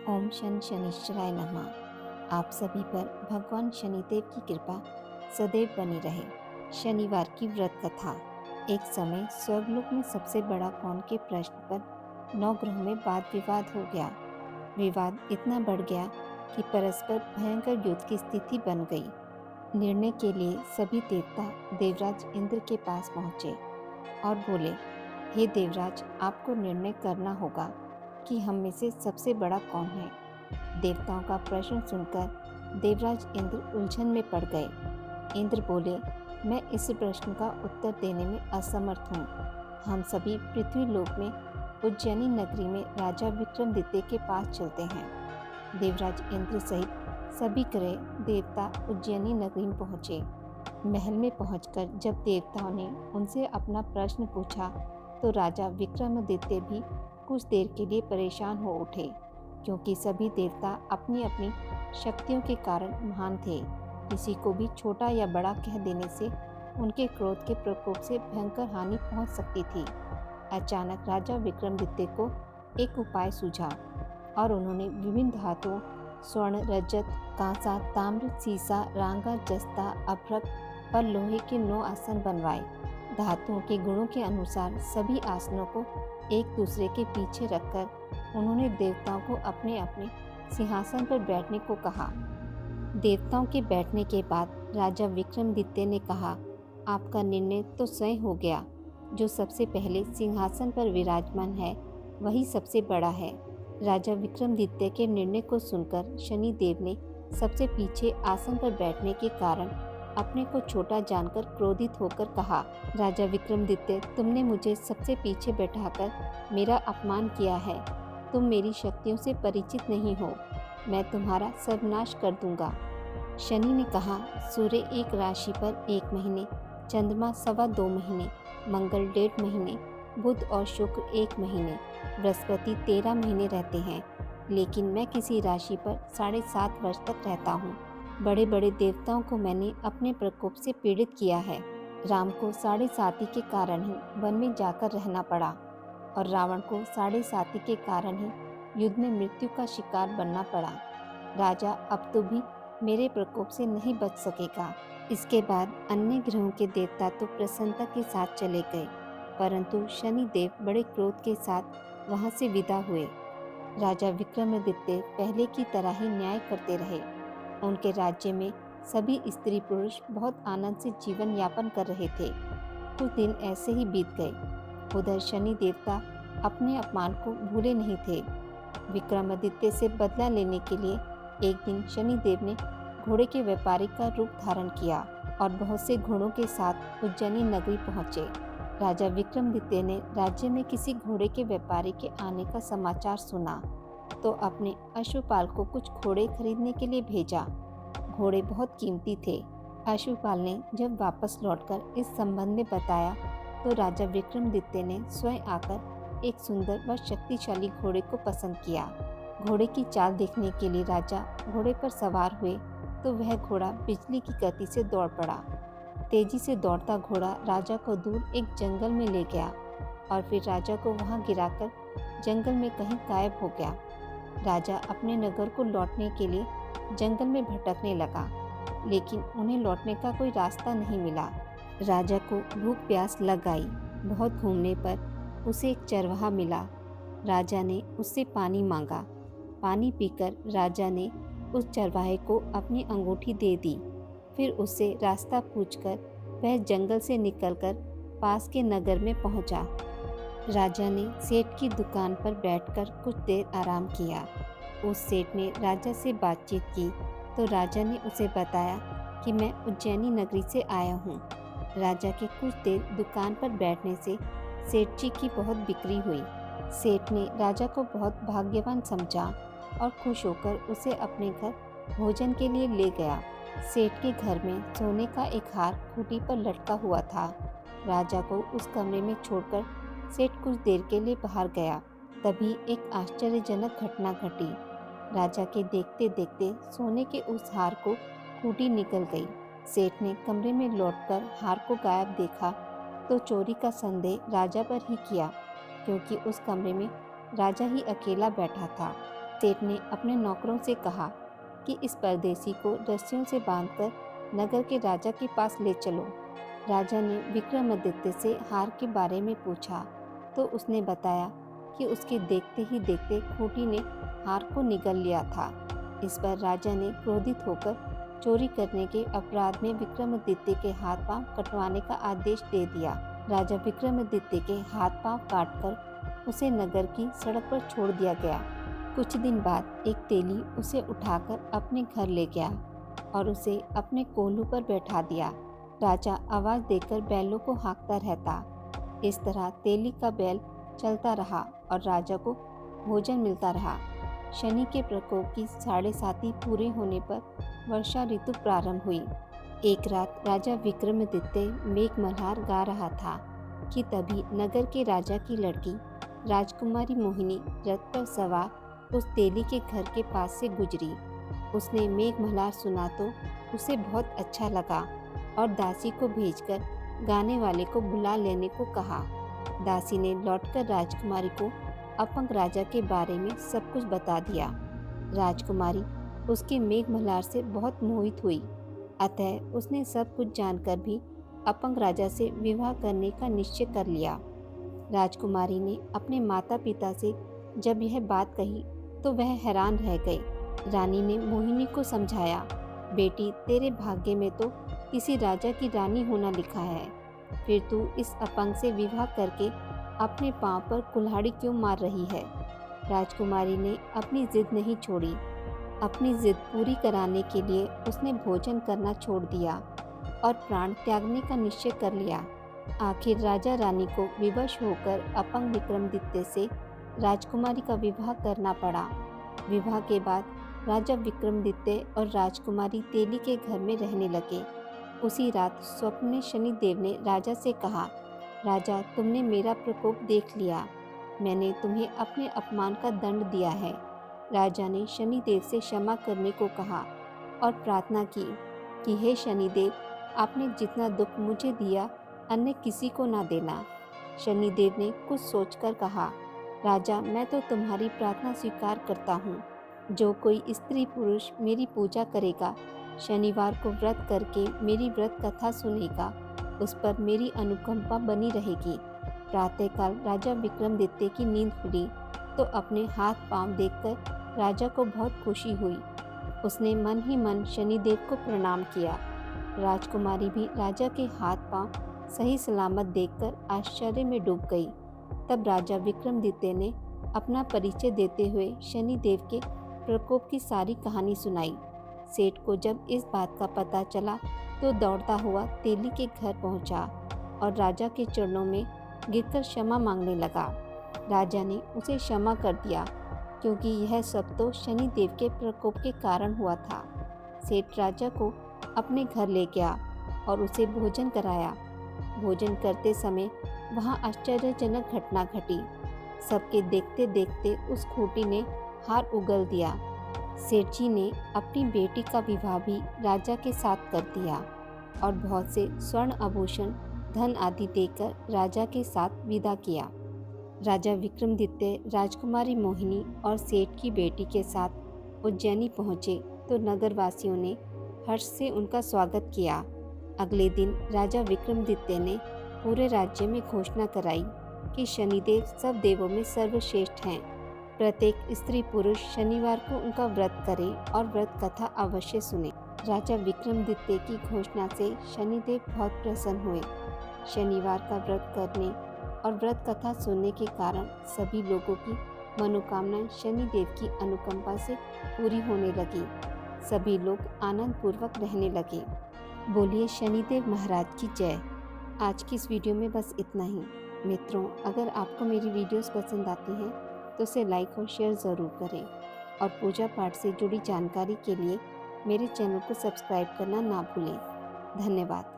ओम शनिश्चराय नमः। आप सभी पर भगवान शनिदेव की कृपा सदैव बनी रहे। शनिवार की व्रत कथा। एक समय स्वर्गलोक में सबसे बड़ा कौन के प्रश्न पर 9 ग्रहों में वाद विवाद हो गया। विवाद इतना बढ़ गया कि परस्पर भयंकर युद्ध की स्थिति बन गई। निर्णय के लिए सभी देवता देवराज इंद्र के पास पहुंचे और बोले, हे देवराज, आपको निर्णय करना होगा कि हम में से सबसे बड़ा कौन है। देवताओं का प्रश्न सुनकर देवराज इंद्र उलझन में पड़ गए। इंद्र बोले, मैं इस प्रश्न का उत्तर देने में असमर्थ हूँ। हम सभी पृथ्वी लोक में उज्जैनी नगरी में राजा विक्रमादित्य के पास चलते हैं। देवराज इंद्र सहित सभी ग्रह देवता उज्जैनी नगरी में पहुँचे। महल में पहुंचकर जब देवताओं ने उनसे अपना प्रश्न पूछा तो राजा विक्रमादित्य भी कुछ देर के लिए परेशान हो उठे, क्योंकि सभी देवता अपनी अपनी शक्तियों के कारण महान थे। किसी को भी छोटा या बड़ा कह देने से उनके क्रोध के प्रकोप से भयंकर हानि पहुंच सकती थी। अचानक राजा विक्रमादित्य को एक उपाय सूझा और उन्होंने विभिन्न धातुओं स्वर्ण, रजत, कांसा, ताम्र, सीसा, रांगा, जस्ता, अभ्रक पर लोहे के 9 आसन बनवाए। धातुओं के गुणों के अनुसार सभी आसनों को एक दूसरे के पीछे रखकर उन्होंने देवताओं को अपने अपने सिंहासन पर बैठने को कहा। देवताओं के बैठने के बाद राजा विक्रमादित्य ने कहा, आपका निर्णय तो स्वयं हो गया। जो सबसे पहले सिंहासन पर विराजमान है वही सबसे बड़ा है। राजा विक्रमादित्य के निर्णय को सुनकर शनिदेव ने सबसे पीछे आसन पर बैठने के कारण अपने को छोटा जानकर क्रोधित होकर कहा, राजा विक्रमादित्य, तुमने मुझे सबसे पीछे बैठाकर मेरा अपमान किया है। तुम मेरी शक्तियों से परिचित नहीं हो। मैं तुम्हारा सर्वनाश कर दूंगा। शनि ने कहा, सूर्य एक राशि पर 1 महीने, चंद्रमा 2.25 महीने, मंगल 1.5 महीने, बुध और शुक्र 1 महीने, बृहस्पति 13 महीने रहते हैं, लेकिन मैं किसी राशि पर 7.5 वर्ष तक रहता हूँ। बड़े बड़े देवताओं को मैंने अपने प्रकोप से पीड़ित किया है। राम को 7.5 के कारण ही वन में जाकर रहना पड़ा और रावण को 7.5 के कारण ही युद्ध में मृत्यु का शिकार बनना पड़ा। राजा अब तो भी मेरे प्रकोप से नहीं बच सकेगा। इसके बाद अन्य ग्रहों के देवता तो प्रसन्नता के साथ चले गए, परंतु शनिदेव बड़े क्रोध के साथ वहां से विदा हुए। राजा विक्रमादित्य पहले की तरह ही न्याय करते रहे। उनके राज्य में सभी स्त्री पुरुष बहुत आनंद से जीवन यापन कर रहे थे। कुछ दिन ऐसे ही बीत गए। उधर शनि देवता अपने अपमान को भूले नहीं थे। विक्रमादित्य से बदला लेने के लिए एक दिन शनिदेव ने घोड़े के व्यापारी का रूप धारण किया और बहुत से घोड़ों के साथ उज्जैनी नगरी पहुंचे। राजा विक्रमादित्य ने राज्य में किसी घोड़े के व्यापारी के आने का समाचार सुना तो अपने अश्वपाल को कुछ घोड़े खरीदने के लिए भेजा। घोड़े बहुत कीमती थे। अश्वपाल ने जब वापस लौटकर इस संबंध में बताया तो राजा विक्रमादित्य ने स्वयं आकर एक सुंदर व शक्तिशाली घोड़े को पसंद किया। घोड़े की चाल देखने के लिए राजा घोड़े पर सवार हुए तो वह घोड़ा बिजली की गति से दौड़ पड़ा। तेजी से दौड़ता घोड़ा राजा को दूर एक जंगल में ले गया और फिर राजा को वहां गिराकर जंगल में कहीं गायब हो गया। राजा अपने नगर को लौटने के लिए जंगल में भटकने लगा, लेकिन उन्हें लौटने का कोई रास्ता नहीं मिला। राजा को भूख प्यास लग आई। बहुत घूमने पर उसे एक चरवाहा मिला। राजा ने उससे पानी मांगा। पानी पीकर राजा ने उस चरवाहे को अपनी अंगूठी दे दी। फिर उससे रास्ता पूछकर वह जंगल से निकलकर पास के नगर में पहुंचा। राजा ने सेठ की दुकान पर बैठकर कुछ देर आराम किया। उस सेठ ने राजा से बातचीत की तो राजा ने उसे बताया कि मैं उज्जैनी नगरी से आया हूँ। राजा के कुछ देर दुकान पर बैठने से सेठ जी की बहुत बिक्री हुई। सेठ ने राजा को बहुत भाग्यवान समझा और खुश होकर उसे अपने घर भोजन के लिए ले गया। सेठ के घर में सोने का एक हार खूंटी पर लटका हुआ था। राजा को उस कमरे में छोड़कर सेठ कुछ देर के लिए बाहर गया। तभी एक आश्चर्यजनक घटना घटी। राजा के देखते देखते सोने के उस हार को खूंटी निकल गई। सेठ ने कमरे में लौटकर हार को गायब देखा तो चोरी का संदेह राजा पर ही किया, क्योंकि उस कमरे में राजा ही अकेला बैठा था। सेठ ने अपने नौकरों से कहा कि इस परदेसी को रस्सियों से बांधकर नगर के राजा के पास ले चलो। राजा ने विक्रमादित्य से हार के बारे में पूछा तो उसने बताया कि उसके देखते ही देखते खूंटी ने हार को निगल लिया था। इस पर राजा ने क्रोधित होकर चोरी करने के अपराध में विक्रमादित्य के हाथ पांव कटवाने का आदेश दे दिया। राजा विक्रमादित्य के हाथ पांव काटकर उसे नगर की सड़क पर छोड़ दिया गया। कुछ दिन बाद एक तेली उसे उठाकर अपने घर ले गया और उसे अपने कोल्हू पर बैठा दिया। राजा आवाज देकर बैलों को हाँकता रहता। इस तरह तेली का बैल चलता रहा और राजा को भोजन मिलता रहा। शनि के प्रकोप की 7.5 पूरे होने पर वर्षा ऋतु प्रारंभ हुई। एक रात राजा विक्रमादित्य मेघमल्हार गा रहा था कि तभी नगर के राजा की लड़की राजकुमारी मोहिनी रथ पर सवार उस तेली के घर के पास से गुजरी। उसने मेघमल्हार सुना तो उसे बहुत अच्छा लगा और दासी को भेजकर गाने वाले को बुला लेने को कहा। दासी ने लौटकर राजकुमारी को अपंग राजा के बारे में सब कुछ बता दिया। राजकुमारी उसके मेघमल्हार से बहुत मोहित हुई, अतः उसने सब कुछ जानकर भी अपंग राजा से विवाह करने का निश्चय कर लिया। राजकुमारी ने अपने माता पिता से जब यह बात कही तो वह हैरान रह गए। रानी ने मोहिनी को समझाया, बेटी तेरे भाग्य में तो किसी राजा की रानी होना लिखा है, फिर तू इस अपंग से विवाह करके अपने पांव पर कुल्हाड़ी क्यों मार रही है। राजकुमारी ने अपनी जिद नहीं छोड़ी। अपनी जिद पूरी कराने के लिए उसने भोजन करना छोड़ दिया और प्राण त्यागने का निश्चय कर लिया। आखिर राजा रानी को विवश होकर अपंग विक्रमादित्य से राजकुमारी का विवाह करना पड़ा। विवाह के बाद राजा विक्रमादित्य और राजकुमारी तेली के घर में रहने लगे। उसी रात स्वप्न में शनिदेव ने राजा से कहा, राजा तुमने मेरा प्रकोप देख लिया, मैंने तुम्हें अपने अपमान का दंड दिया है। राजा ने शनिदेव से क्षमा करने को कहा और प्रार्थना की कि हे शनिदेव, आपने जितना दुख मुझे दिया अन्य किसी को ना देना। शनिदेव ने कुछ सोचकर कहा, राजा मैं तो तुम्हारी प्रार्थना स्वीकार करता हूँ। जो कोई स्त्री पुरुष मेरी पूजा करेगा, शनिवार को व्रत करके मेरी व्रत कथा सुनेगा, उस पर मेरी अनुकंपा बनी रहेगी। प्रातःकाल राजा विक्रमादित्य की नींद खुली तो अपने हाथ पांव देखकर राजा को बहुत खुशी हुई। उसने मन ही मन शनिदेव को प्रणाम किया। राजकुमारी भी राजा के हाथ पांव सही सलामत देखकर आश्चर्य में डूब गई। तब राजा विक्रमादित्य ने अपना परिचय देते हुए शनिदेव के प्रकोप की सारी कहानी सुनाई। सेठ को जब इस बात का पता चला तो दौड़ता हुआ तेली के घर पहुंचा और राजा के चरणों में गिरकर क्षमा मांगने लगा। राजा ने उसे क्षमा कर दिया क्योंकि यह सब तो शनिदेव के प्रकोप के कारण हुआ था। सेठ राजा को अपने घर ले गया और उसे भोजन कराया। भोजन करते समय वहाँ आश्चर्यजनक घटना घटी। सबके देखते देखते उस खूंटी ने हार उगल दिया। सेठ जी ने अपनी बेटी का विवाह भी राजा के साथ कर दिया और बहुत से स्वर्ण आभूषण धन आदि देकर राजा के साथ विदा किया। राजा विक्रमादित्य राजकुमारी मोहिनी और सेठ की बेटी के साथ उज्जैनी पहुँचे तो नगरवासियों ने हर्ष से उनका स्वागत किया। अगले दिन राजा विक्रमादित्य ने पूरे राज्य में घोषणा कराई कि शनिदेव सब देवों में सर्वश्रेष्ठ हैं। प्रत्येक स्त्री पुरुष शनिवार को उनका व्रत करे और व्रत कथा अवश्य सुने। राजा विक्रमादित्य की घोषणा से शनिदेव बहुत प्रसन्न हुए। शनिवार का व्रत करने और व्रत कथा सुनने के कारण सभी लोगों की मनोकामनाएं शनिदेव की अनुकंपा से पूरी होने लगी। सभी लोग आनंद पूर्वक रहने लगे। बोलिए शनिदेव महाराज की जय। आज की इस वीडियो में बस इतना ही। मित्रों, अगर आपको मेरी वीडियोस पसंद आती हैं तो उसे लाइक और शेयर ज़रूर करें और पूजा पाठ से जुड़ी जानकारी के लिए मेरे चैनल को सब्सक्राइब करना ना भूलें। धन्यवाद।